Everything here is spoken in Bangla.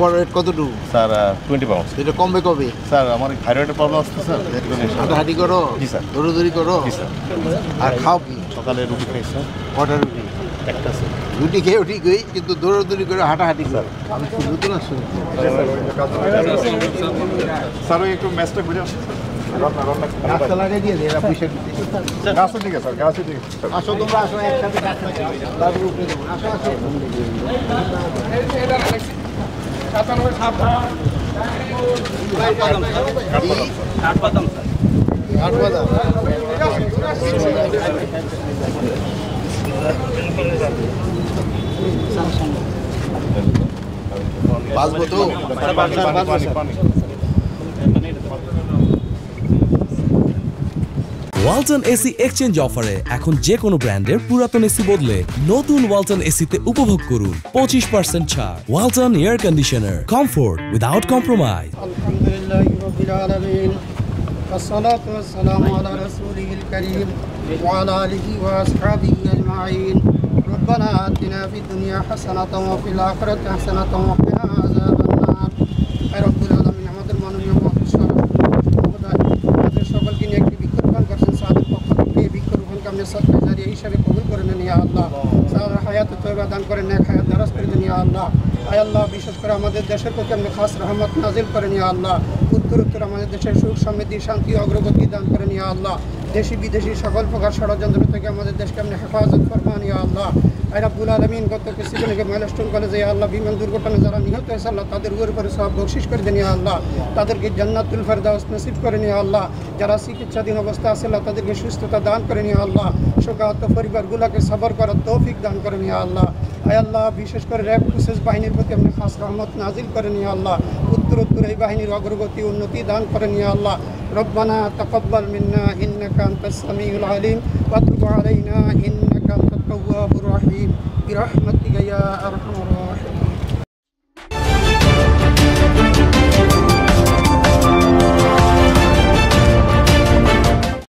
ওভারওয়েট কতটুকু? Sir 20 pound. এটা কমবে কবে? স্যার আমার থাইরয়েডের প্রবলেম আসছে স্যার। হাঁটাহাঁটি করো? জি স্যার। দৌড়াদৌড়ি করো? জি স্যার। আর খাও কি? সকালে রুটি খাই স্যার। কটা রুটি? একটা স্যার। রুটি খেয়েও ঠিকই, কিন্তু দৌড়াদৌড়ি করে হাঁটাহাঁটি স্যার। আমি খুব নতুন আসছি স্যার ওই একটু ম্যাচটা ঘুরে আসুন। রাস্তা লাগিয়ে দিয়ে এরা পয়সা দিতে। গাছও ঠিক আছে স্যার, গাছও ঠিক আছে। আসো তোমরা আসো, একসাথে গাছ লাগাই। তারপর উপরে যাবো। আসো আসো। বাঁচবো তো? ওয়ালটন এসি এক্সচেঞ্জ অফারে এখন যে কোনো ব্র্যান্ডের পুরাতন এসি বদলে নতুন ওয়ালটন এসিতে উপভোগ করুন 25% ছাড়। Walton air conditioner, comfort without compromise. আলহামদুলিল্লাহি রাব্বিল আলামিন, والصلاة والسلام على رسوله الكريم وعلى آله وأصحابه أجمعين. ربنا آتنا في الدنيا حسنة وفي الآخرة حسنة وقنا عذاب النار. يا رب العالمين আমাদের মাননীয় মহাপুরুষ আমাদের সকলকে নিয়ে একটি বৃক্ষরোপণ করছেন, সাদের পক্ষ থেকে এই বৃক্ষরোপণকে আপনি সদকা জারিয়া হিসাবে কবুল করে নেন ইয়া আল্লাহ। সারা হায়াত তয়বা দান করেন, নেক হায়াত দারাজ করে দেন ইয়া আল্লাহ। আয় আল্লাহ, বিশেষ করে আমাদের দেশের প্রতি আপনি খাস রহমত নাজিল করেন ইয়া আল্লাহ। উত্তর আমাদের দেশের সুখ সমৃদ্ধি শান্তি অগ্রগতি দান করেন ইয়া আল্লাহ। দেশি বিদেশি সকল প্রকার ষড়যন্ত্র থেকে আমাদের দেশকে আপনি হেফাজত ফরমান ইয়া আল্লাহ। আয় রব্বুল আলামিন, গত কিছুদিন আগে মাইলস্টোন কলেজে ইয়া আল্লাহ বিমান দুর্ঘটনায় যারা নিহত হয়েছে আল্লাহ তাদের উপরে সব বকশিশ করে দেন ইয়া আল্লাহ। তাদেরকে জান্নাতুল ফেরদাউস নসিব করেন ইয়া আল্লাহ। যারা চিকিৎসাধীন অবস্থা আছে আল্লাহ তাদেরকে সুস্থতা দান করেন ইয়া আল্লাহ। শোকাহত পরিবারগুলোকে সবর করার তৌফিক দান করেন ইয়া আল্লাহ। আয় আল্লাহ, বিশেষ করে র্যাব পুলিশ বাহিনীর প্রতি আপনি খাস রহমত নাজিল করেন ইয়া আল্লাহ। উত্তর এই বাহিনীর অগ্রগতি উন্নতি দান করেন ইয়া আল্লাহ। রব্বানা তাকাব্বাল মিন্না ইন্নাকা আনতাস সামিউল আলিম ওয়া তুব আলাইনা ইন্নাকা আনতাত তাওয়াবুর রহিম বিরহমাতিকা ইয়া আরহামার